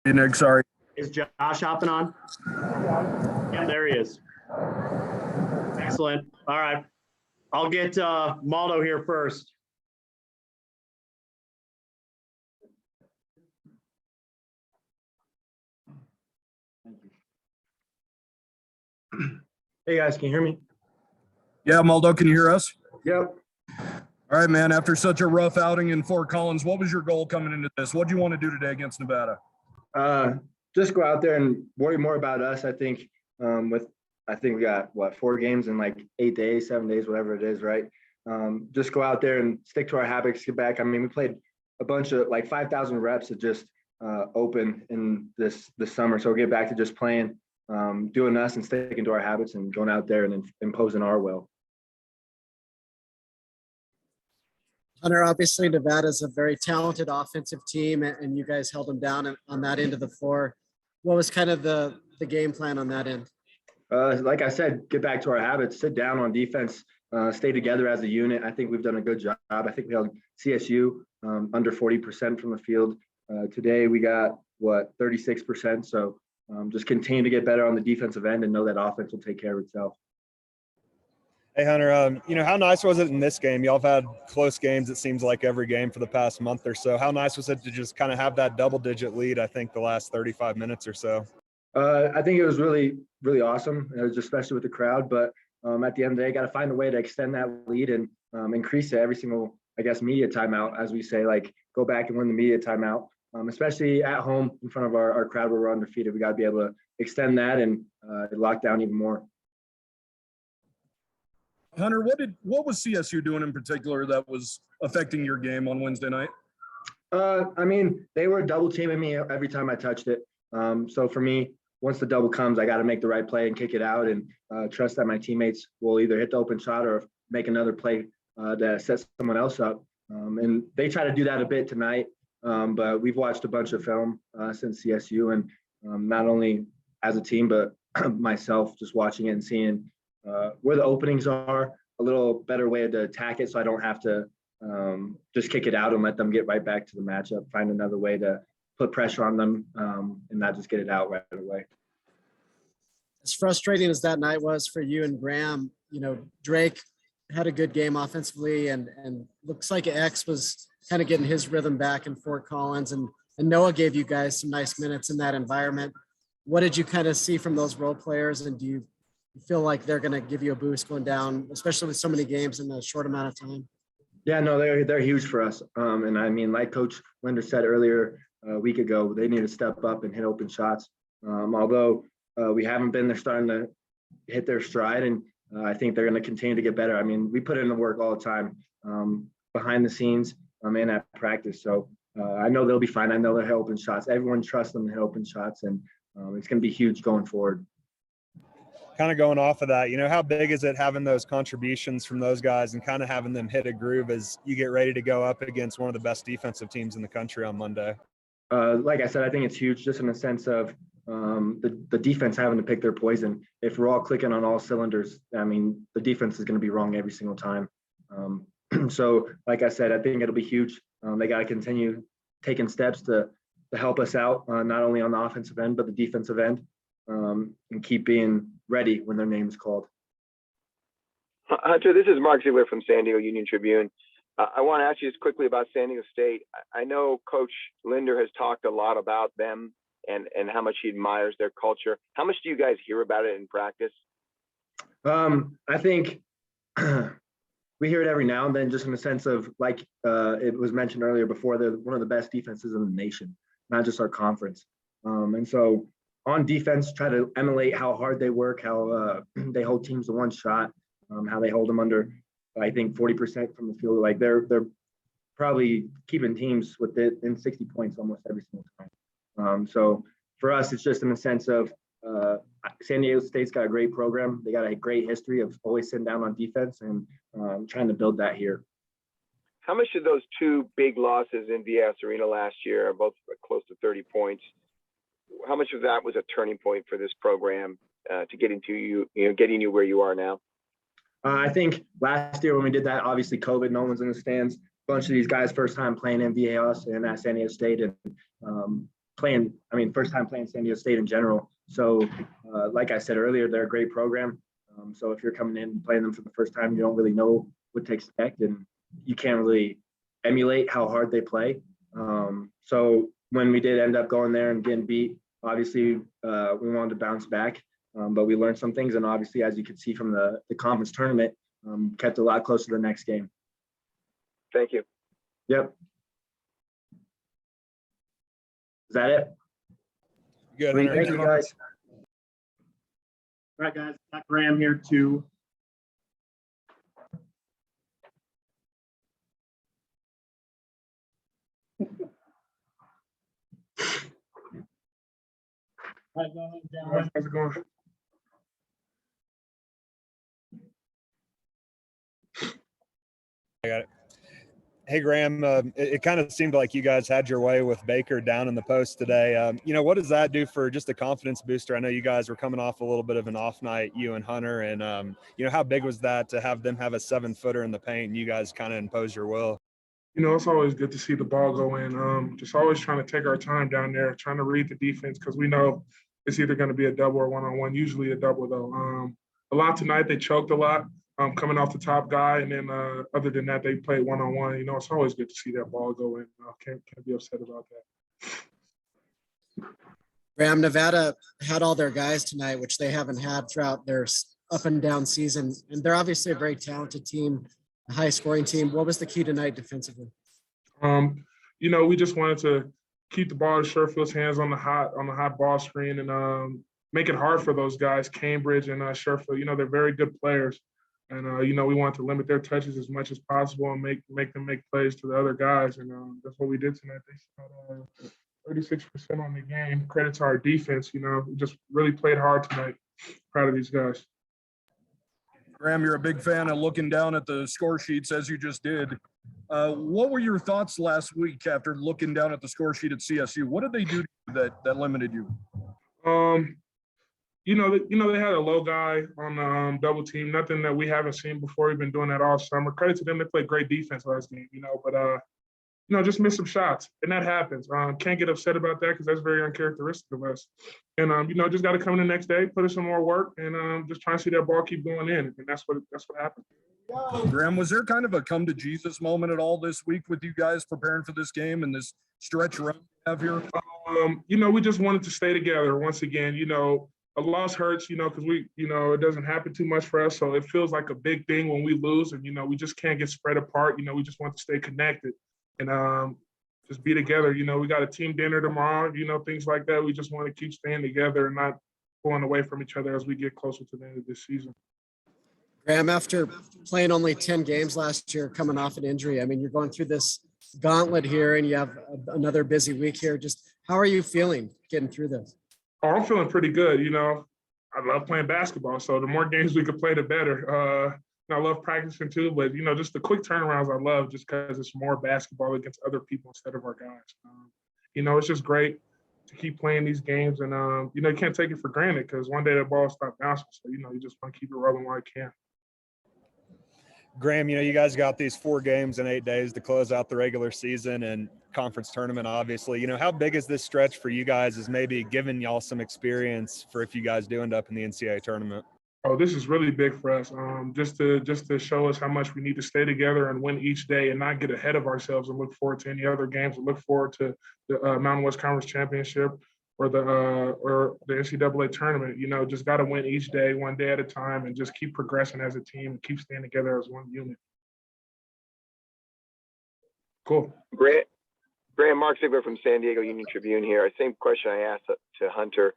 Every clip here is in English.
Hey, Nick, sorry. Is Josh hopping on? Yeah, there he is. Excellent. All right. I'll get Maldo here first. Hey guys, can you hear me? Yeah, Maldo, can you hear us? Yep. All right, man. After such a rough outing in Fort Collins, what was your goal coming into this? What do you want to do today against Nevada? Just go out there and worry more about us. I think I think we got 4 games in like 8 days, 7 days, whatever it is, right? Just go out there and stick to our habits, get back. I mean, we played a bunch of like 5,000 reps to just open in this summer. So we'll get back to just playing, doing us and sticking to our habits and going out there and imposing our will. Hunter, obviously Nevada's a very talented offensive team, and you guys held them down on that end of the floor. What was kind of the game plan on that end? Like I said, get back to our habits, sit down on defense, stay together as a unit. I think we've done a good job. I think we held CSU under 40% from the field. Today we got 36%. So just continue to get better on the defensive end and know that offense will take care of itself. Hey, Hunter, how nice was it in this game? Y'all have had close games, it seems like, every game for the past month or so. How nice was it to just kind of have that double-digit lead, I think, the last 35 minutes or so? I think it was really, really awesome, especially with the crowd. But at the end of the day, got to find a way to extend that lead and increase it every single, I guess, media timeout, as we say, like go back and win the media timeout, especially at home in front of our crowd where we're undefeated. We got to be able to extend that and lock down even more. Hunter, what was CSU doing in particular that was affecting your game on Wednesday night? I mean, they were double teaming me every time I touched it. So for me, once the double comes, I got to make the right play and kick it out and trust that my teammates will either hit the open shot or make another play to set someone else up. And they try to do that a bit tonight, but we've watched a bunch of film since CSU, and not only as a team, but myself just watching it and seeing where the openings are, a little better way to attack it so I don't have to just kick it out and let them get right back to the matchup, find another way to put pressure on them and not just get it out right away. As frustrating as that night was for you and Graham, Drake had a good game offensively, and looks like X was kind of getting his rhythm back in Fort Collins, and Noah gave you guys some nice minutes in that environment. What did you kind of see from those role players, and do you feel like they're going to give you a boost going down, especially with so many games in a short amount of time? Yeah, no, they're huge for us. And I mean, like Coach Linder said earlier a week ago, they need to step up and hit open shots. Although we haven't been, they're starting to hit their stride, and I think they're going to continue to get better. I mean, we put in the work all the time behind the scenes and at practice. So I know they'll be fine. I know they'll hit open shots. Everyone trusts them to hit open shots, and it's going to be huge going forward. Kind of going off of that, how big is it having those contributions from those guys and kind of having them hit a groove as you get ready to go up against one of the best defensive teams in the country on Monday? Like I said, I think it's huge just in the sense of the defense having to pick their poison. If we're all clicking on all cylinders, I mean, the defense is going to be wrong every single time. So, like I said, I think it'll be huge. They got to continue taking steps to help us out, not only on the offensive end, but the defensive end, and keep being ready when their name is called. Hunter, this is Mark Ziegler from San Diego Union-Tribune. I want to ask you just quickly about San Diego State. I know Coach Linder has talked a lot about them and how much he admires their culture. How much do you guys hear about it in practice? I think we hear it every now and then, just in the sense of, like it was mentioned earlier before, they're one of the best defenses in the nation, not just our conference. And so on defense, try to emulate how hard they work, how they hold teams to one shot, how they hold them under, I think, 40% from the field. Like they're probably keeping teams within 60 points almost every single time. So for us, it's just in the sense of San Diego State's got a great program. They got a great history of always sitting down on defense, and trying to build that here. How much did those 2 big losses in VS Arena last year, both close to 30 points, how much of that was a turning point for this program to getting you where you are now? I think last year when we did that, obviously COVID, no one's in the stands. A bunch of these guys first time playing in VAS and at San Diego State, and first time playing San Diego State in general. So like I said earlier, they're a great program. So if you're coming in and playing them for the first time, you don't really know what to expect, and you can't really emulate how hard they play. So when we did end up going there and getting beat, obviously we wanted to bounce back, but we learned some things. And obviously, as you could see from the conference tournament, kept a lot closer to the next game. Thank you. Yep. Is that it? Good. Thank Hunter. you, guys. All right, guys, got Graham here too. All right, go ahead, gentlemen. How's it going? I got it. Hey, Graham, it kind of seemed like you guys had your way with Baker down in the post today. What does that do for just a confidence booster? I know you guys were coming off a little bit of an off night, you and Hunter, and, how big was that to have them have a 7-footer in the paint and you guys kind of impose your will? It's always good to see the ball go in. Just always trying to take our time down there, trying to read the defense, because we know it's either going to be a double or one-on-one, usually a double, though. A lot tonight, they choked a lot. Coming off the top guy, and then other than that, they played one-on-one. It's always good to see that ball go in. Can't be upset about that. Graham, Nevada had all their guys tonight, which they haven't had throughout their up and down season. And they're obviously a very talented team, a high scoring team. What was the key tonight defensively? We just wanted to keep the ball in Sherfield's hands on the hot ball screen, and make it hard for those guys, Cambridge and Sherfield. They're very good players. And, we want to limit their touches as much as possible and make them make plays to the other guys. And that's what we did tonight. They shot 36% on the game. Credit to our defense. We just really played hard tonight. Proud of these guys. Graham, you're a big fan of looking down at the score sheets as you just did. What were your thoughts last week after looking down at the score sheet at CSU? What did they do that limited you? They had a low guy on the double team, nothing that we haven't seen before. We've been doing that all summer. Credit to them, they played great defense last game, but just missed some shots, and that happens. Can't get upset about that because that's very uncharacteristic of us. And just got to come in the next day, put in some more work, and just try and see that ball keep going in, and that's what happened. Graham, was there kind of a come to Jesus moment at all this week with you guys preparing for this game and this stretch run we have here? We just wanted to stay together once again. A loss hurts, because it doesn't happen too much for us. So it feels like a big thing when we lose, and, we just can't get spread apart. We just want to stay connected and just be together. We got a team dinner tomorrow, things like that. We just want to keep staying together and not pulling away from each other as we get closer to the end of this season. Graham, after playing only 10 games last year, coming off an injury, you're going through this gauntlet here and you have another busy week here. Just how are you feeling getting through this? Oh, I'm feeling pretty good. I love playing basketball, so the more games we could play, the better. I love practicing too, but just the quick turnarounds I love just because it's more basketball against other people instead of our guys. It's just great to keep playing these games, and you can't take it for granted because one day the ball stops bouncing. So you just want to keep it rolling while you can. Graham, you guys got these 4 games in 8 days to close out the regular season and conference tournament, obviously. How big is this stretch for you guys is maybe giving y'all some experience for if you guys do end up in the NCAA tournament? Oh, this is really big for us. Just to show us how much we need to stay together and win each day and not get ahead of ourselves and look forward to any other games and look forward to the Mountain West Conference Championship or the NCAA tournament. Just got to win each day, one day at a time, and just keep progressing as a team and keep staying together as one unit. Cool. Graham, Mark Ziegler from San Diego Union Tribune here. Same question I asked to Hunter.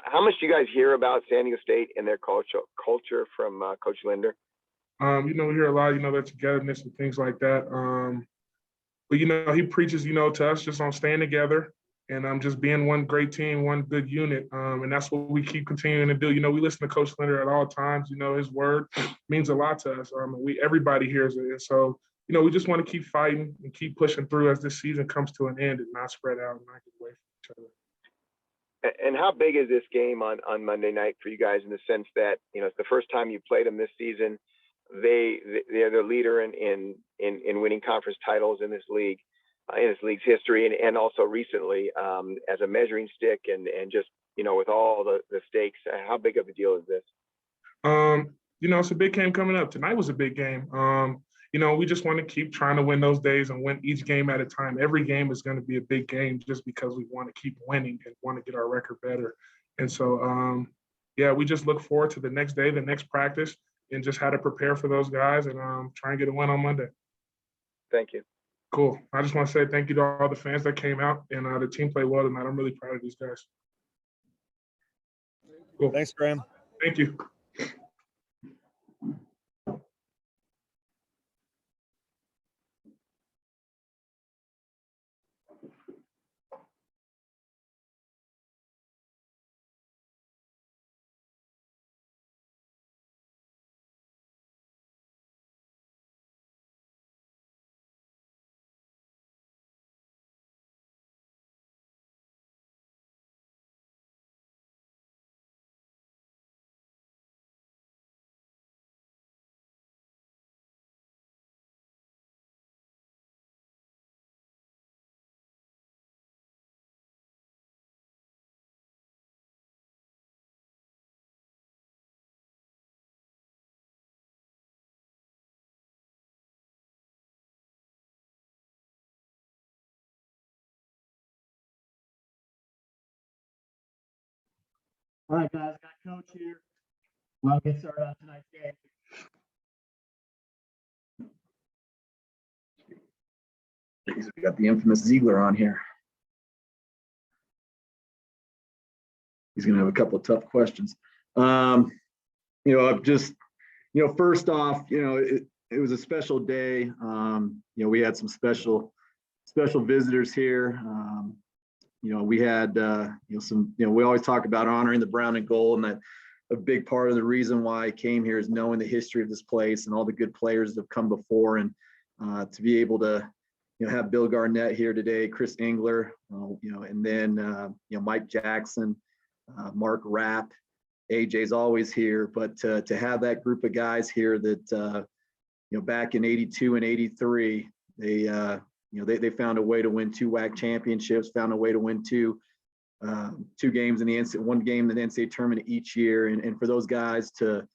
How much do you guys hear about San Diego State and their culture from Coach Linder? We hear a lot, their togetherness and things like that. But, he preaches, to us just on staying together and just being one great team, one good unit. And that's what we keep continuing to do. We listen to Coach Linder at all times. His word means a lot to us. Everybody hears it. And so, we just want to keep fighting and keep pushing through as this season comes to an end and not spread out and not get away from each other. And how big is this game on Monday night for you guys in the sense that, it's the first time you played them this season. They're the leader in winning conference titles in this league. in this league's history, and also recently as a measuring stick and just, with all the stakes? How big of a deal is this? It's a big game coming up. Tonight was a big game. We just want to keep trying to win those days and win each game at a time. Every game is going to be a big game just because we want to keep winning and want to get our record better. And so, we just look forward to the next day, the next practice, and just how to prepare for those guys and try and get a win on Monday. Thank you. Cool. I just want to say thank you to all the fans that came out, and the team played well tonight. I'm really proud of these guys. Cool. Thanks, Graham. Thank you. All right, guys, got Coach here. We'll get started on tonight's game. We got the infamous Ziegler on here. He's going to have a couple of tough questions. First off, it was a special day. We had some special visitors here. We had, we always talk about honoring the brown and gold, and that a big part of the reason why I came here is knowing the history of this place and all the good players that have come before, and to be able to, have Bill Garnett here today, Chris Engler, and then, Mike Jackson, Mark Rapp, AJ's always here, but to have that group of guys here that, back in 82 and 83, they found a way to win 2 WAC championships, found a way to win two games in the one game in the NCAA tournament each year. And for those guys to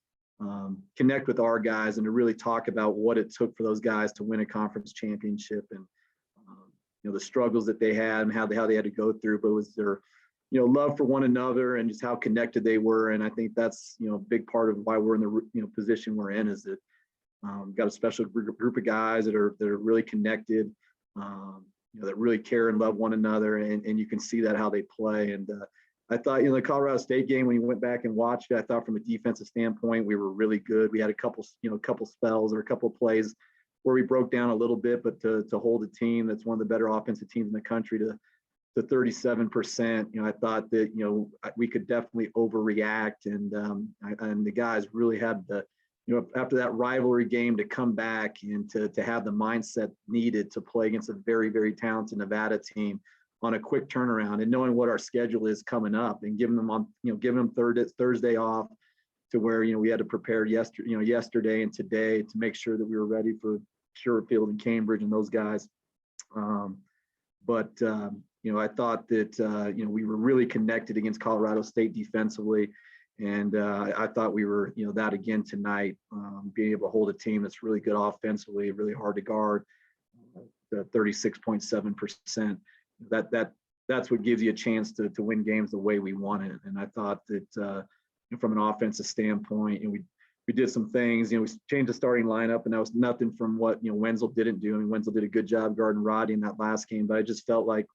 connect with our guys and to really talk about what it took for those guys to win a conference championship, and, the struggles that they had and how they had to go through, but it was their, love for one another and just how connected they were. And I think that's, a big part of why we're in the, position we're in, is that got a special group of guys that are really connected, that really care and love one another. And you can see that how they play. And I thought, the Colorado State game, when you went back and watched it, I thought from a defensive standpoint, we were really good. We had a couple spells or a couple of plays where we broke down a little bit, but to hold a team that's one of the better offensive teams in the country to 37%, I thought that, we could definitely overreact. And the guys really had the, after that rivalry game, to come back and to have the mindset needed to play against a very, very talented Nevada team on a quick turnaround, and knowing what our schedule is coming up, and giving them Thursday off, to where, we had to prepare yesterday and today to make sure that we were ready for Sherfield and Cambridge and those guys. I thought that, we were really connected against Colorado State defensively. And I thought we were, that again tonight, being able to hold a team that's really good offensively, really hard to guard, the 36.7%. That's what gives you a chance to win games the way we want it. And I thought that from an offensive standpoint, we did some things. We changed the starting lineup, and that was nothing from what Wenzel didn't do. I mean, Wenzel did a good job guarding Roddy in that last game, but I just felt like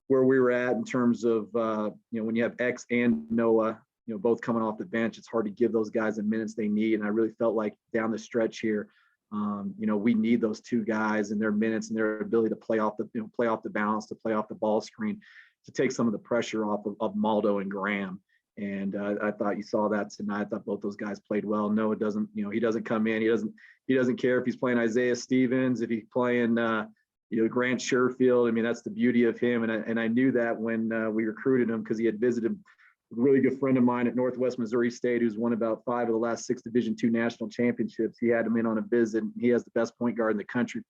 where we were at in terms of when you have X and Noah, both coming off the bench, it's hard to give those guys the minutes they need. And I really felt like down the stretch here, we need those two guys and their minutes and their ability to play off the balance, to play off the ball screen, to take some of the pressure off of Maldo and Graham. And I thought you saw that tonight. I thought both those guys played well. Noah doesn't, he doesn't come in. He doesn't care if he's playing Isaiah Stevens, if he's playing, Grant Sherfield. I mean, that's the beauty of him. And I knew that when we recruited him, because he had visited a really good friend of mine at Northwest Missouri State, who's won about 5 of the last 6 Division II national championships. He had him in on a visit. He has the best point guard in the country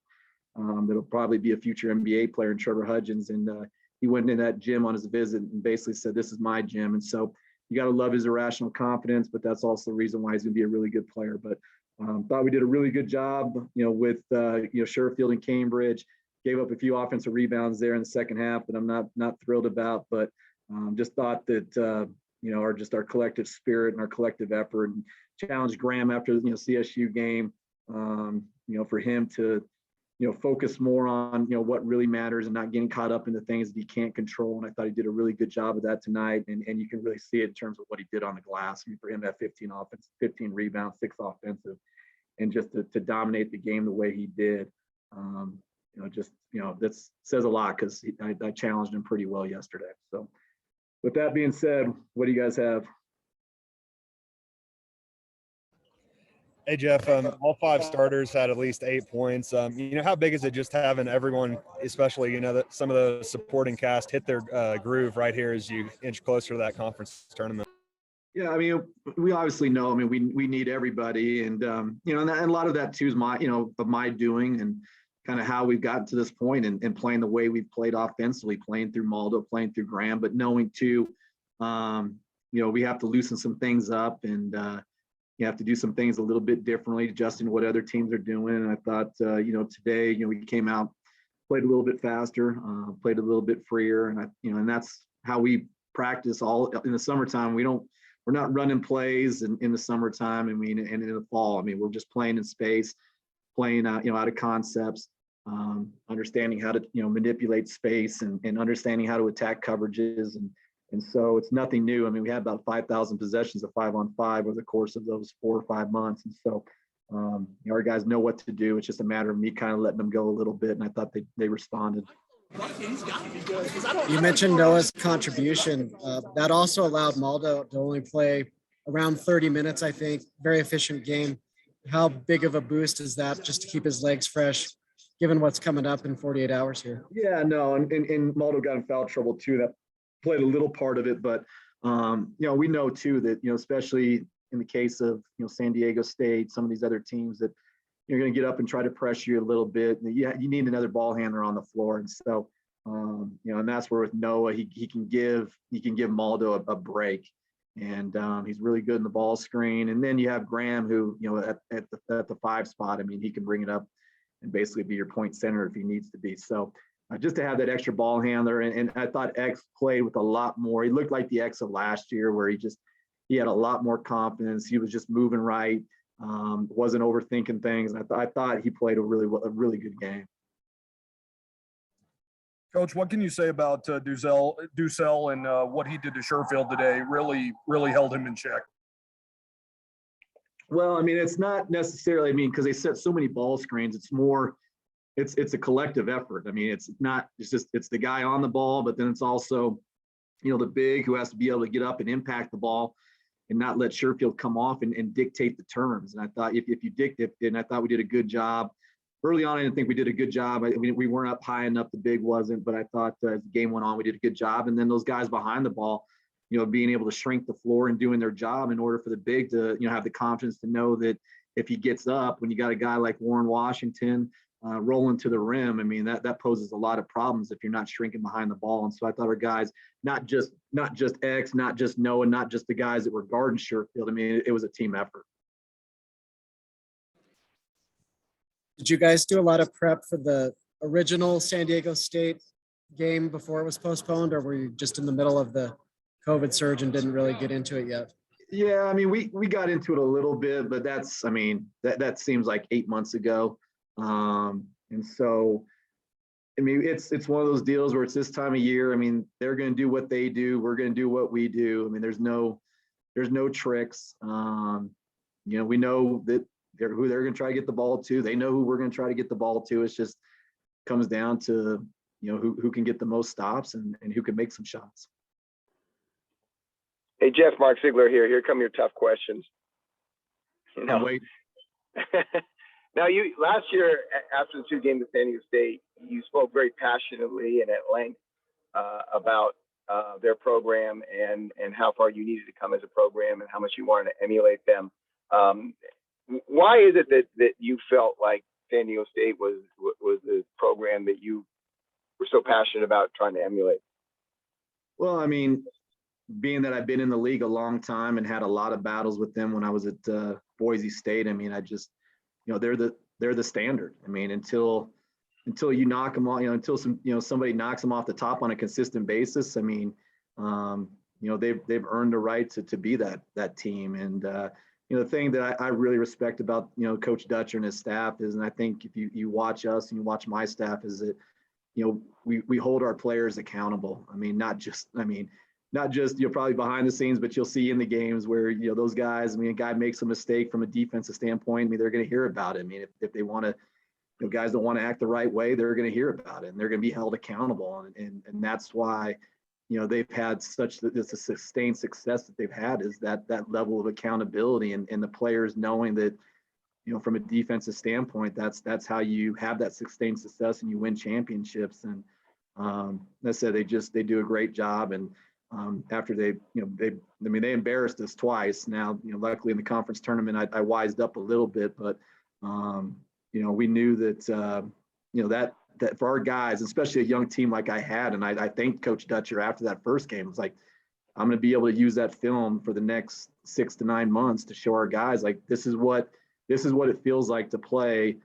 that'll probably be a future NBA player in Trevor Hudgens. And he went in that gym on his visit and basically said, "This is my gym." And so you got to love his irrational confidence, but that's also the reason why he's going to be a really good player. But thought we did a really good job, with Sherfield and Cambridge. Gave up a few offensive rebounds there in the second half that I'm not thrilled about, but just thought that our collective spirit and our collective effort, and challenged Graham after the CSU game, for him to focus more on what really matters and not getting caught up in the things that he can't control. And I thought he did a really good job of that tonight, and you can really see it in terms of what he did on the glass. I mean, for him to have 15 offense, 15 rebounds, 6 offensive, and just to dominate the game the way he did. That says a lot, because I challenged him pretty well yesterday. So with that being said, what do you guys have? Hey, Jeff, all 5 starters had at least 8 points. How big is it just having everyone, especially, that some of the supporting cast hit their groove right here as you inch closer to that conference tournament? Yeah, I mean, we obviously know, we need everybody. And, and a lot of that too is my doing, and kind of how we've gotten to this point, and playing the way we've played offensively, playing through Maldo, playing through Graham, but knowing too, we have to loosen some things up, and you have to do some things a little bit differently, adjusting to what other teams are doing. And I thought, today, we came out, played a little bit faster, played a little bit freer. And and that's how we practice all in the summertime. We're not running plays in the summertime. And in the fall, we're just playing in space, playing out of concepts, understanding how to, manipulate space, and understanding how to attack coverages. And so it's nothing new. We had about 5,000 possessions of 5-on-5 over the course of those 4 or 5 months. And so our guys know what to do. It's just a matter of me kind of letting them go a little bit. And I thought they responded. You mentioned Noah's contribution. That also allowed Maldo to only play around 30 minutes, I think. Very efficient game. How big of a boost is that, just to keep his legs fresh, given what's coming up in 48 hours here? Yeah, no, and Maldo got in foul trouble too. That played a little part of it, but we know too that especially in the case of San Diego State, some of these other teams, that you're going to get up and try to pressure you a little bit. And you need another ball handler on the floor, and so and that's where with Noah he can give Maldo a break, and he's really good in the ball screen. And then you have Graham, who at the 5 spot, he can bring it up and basically be your point center if he needs to be. So just to have that extra ball handler, and I thought X played with a lot more. He looked like the X of last year, where he had a lot more confidence. He was just moving right, wasn't overthinking things. And I thought he played a really good game. Coach, what can you say about Ducell and what he did to Sherfield today? Really held him in check. Well, it's not necessarily, because they set so many ball screens. It's more, it's a collective effort. It's the guy on the ball, but then it's also, the big who has to be able to get up and impact the ball and not let Sherfield come off and dictate the terms. And I thought if you dictate, and I thought we did a good job. Early on, I didn't think we did a good job. We weren't up high enough. The big wasn't, but I thought as the game went on, we did a good job. And then those guys behind the ball, being able to shrink the floor and doing their job in order for the big to, have the confidence to know that if he gets up, when you got a guy like Warren Washington rolling to the rim, that poses a lot of problems if you're not shrinking behind the ball. And so I thought our guys, not just X, not just Noah, not just the guys that were guarding Sherfield. It was a team effort. Did you guys do a lot of prep for the original San Diego State game before it was postponed, or were you just in the middle of the COVID surge and didn't really get into it yet? Yeah, we got into it a little bit, but that's, that seems like 8 months ago. And so, it's one of those deals where it's this time of year. They're going to do what they do. We're going to do what we do. There's no tricks. We know that who they're going to try to get the ball to. They know who we're going to try to get the ball to. It's just comes down to, who can get the most stops and who can make some shots. Hey, Jeff, Mark Ziegler here. Here come your tough questions. Wait. Now, you last year after the 2 games at San Diego State, you spoke very passionately and at length about their program and how far you needed to come as a program and how much you wanted to emulate them. Why is it that you felt like San Diego State was the program that you were so passionate about trying to emulate? Well, I mean, being that I've been in the league a long time and had a lot of battles with them when I was at Boise State, I mean, I just, they're the standard. I mean, until you knock them off, until somebody knocks them off the top on a consistent basis. I mean, they've earned the right to be that team. And the thing that I really respect about Coach Dutcher and his staff is, and I think if you watch us and you watch my staff, is that we hold our players accountable. I mean, not just probably behind the scenes, but you'll see in the games where those guys. I mean, a guy makes a mistake from a defensive standpoint. I mean, they're going to hear about it. I mean, if they want to. Guys don't want to act the right way, they're going to hear about it and they're going to be held accountable. And that's why, they've had such a sustained success that they've had, is that level of accountability and the players knowing that, from a defensive standpoint, that's how you have that sustained success and you win championships. And I said, they do a great job. And after they embarrassed us twice. Now, luckily in the conference tournament, I wised up a little bit, but we knew that, that for our guys, especially a young team like I had, and I thanked Coach Dutcher after that first game. It was like, I'm going to be able to use that film for the next 6 to 9 months to show our guys, like, this is what it feels like to play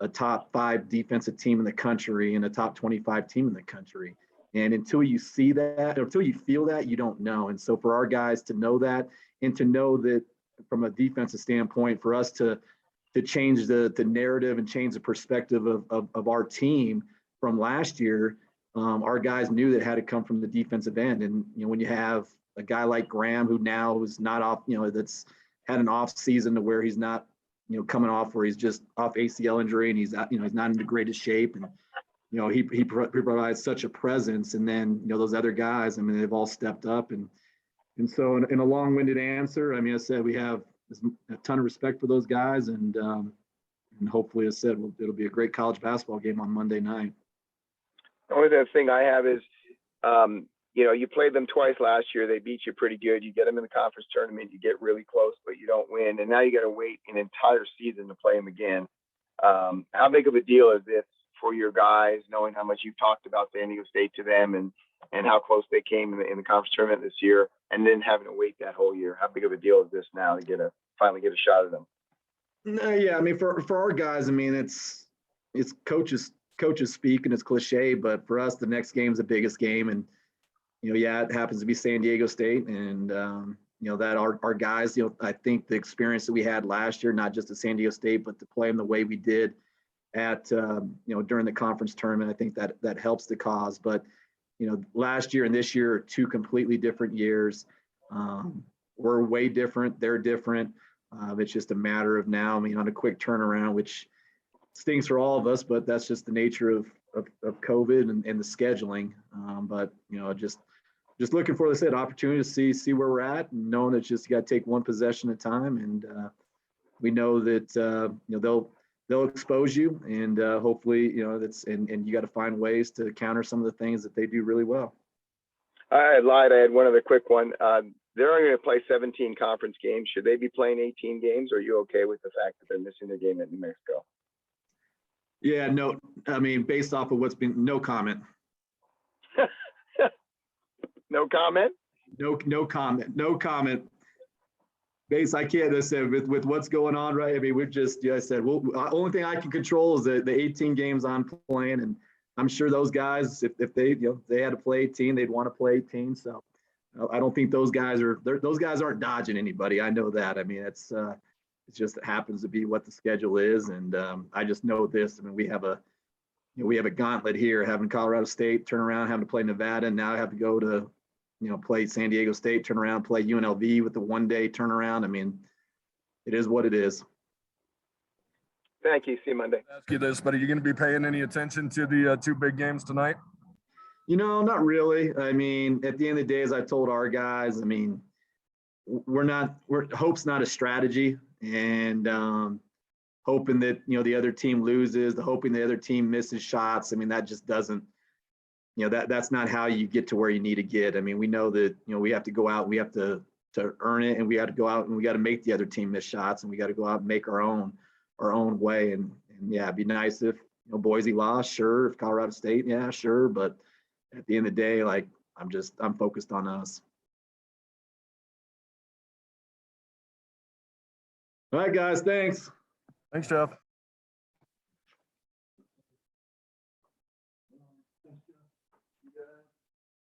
a top 5 defensive team in the country and a top 25 team in the country. And until you see that, or until you feel that, you don't know. And so for our guys to know that, and to know that from a defensive standpoint, for us to change the narrative and change the perspective of our team from last year, our guys knew that it had to come from the defensive end. And, when you have a guy like Graham, who now is not off, that's had an off season to where he's not, coming off where he's just off ACL injury and he's not in the greatest shape. And, he provides such a presence. And then, those other guys, I mean, they've all stepped up. And so in a long-winded answer, I mean, I said, we have a ton of respect for those guys, and hopefully, as I said, it'll be a great college basketball game on Monday night. The only other thing I have is, you played them twice last year. They beat you pretty good. You get them in the conference tournament, you get really close, but you don't win. And now you got to wait an entire season to play them again. How big of a deal is this for your guys, knowing how much you've talked about San Diego State to them and how close they came in the conference tournament this year, and then having to wait that whole year? How big of a deal is this now to finally get a shot at them? No, yeah, I mean, for our guys, I mean, it's coaches speak and it's cliche, but for us, the next game is the biggest game. And, it happens to be San Diego State. And, that our guys, I think the experience that we had last year, not just at San Diego State, but to play them the way we did at, during the conference tournament, I think that helps the cause. But, last year and this year are 2 completely different years. We're way different. They're different. It's just a matter of now, I mean, on a quick turnaround, which stings for all of us, but that's just the nature of COVID and the scheduling. But, just looking for this opportunity to see where we're at, and knowing that you got to take one possession at a time. And we know that, they'll expose you, and hopefully, and you got to find ways to counter some of the things that they do really well. I lied. I had one other quick one. They're only going to play 17 conference games. Should they be playing 18 games? Or are you okay with the fact that they're missing the game at New Mexico? Yeah, no, I mean, based off of what's been, no comment. No comment? No comment. I can't, I said, with what's going on, right? I mean, we've just, I said, well, only thing I can control is the 18 games I'm playing. And I'm sure those guys, if they, they had to play 18, they'd want to play 18. So I don't think those guys aren't dodging anybody. I know that. I mean, it just happens to be what the schedule is. And I just know this. I mean, we have a gauntlet here, having Colorado State turn around, having to play Nevada, and now I have to go to, play San Diego State, turn around, play UNLV with the 1-day turnaround. I mean, it is what it is. Thank you. See you Monday. Ask you this, but are you going to be paying any attention to the 2 big games tonight? Not really. I mean, at the end of the day, as I told our guys, I mean, hope's not a strategy, and hoping that, the other team loses, hoping the other team misses shots. I mean, that just doesn't, that's not how you get to where you need to get. I mean, we know that, we have to go out, we have to earn it, and we have to go out and we got to make the other team miss shots, and we got to go out and make our own way. And And yeah, it'd be nice if, Boise lost, sure. If Colorado State, yeah, sure. But at the end of the day, like, I'm focused on us. All right, guys, thanks. Thanks, Jeff.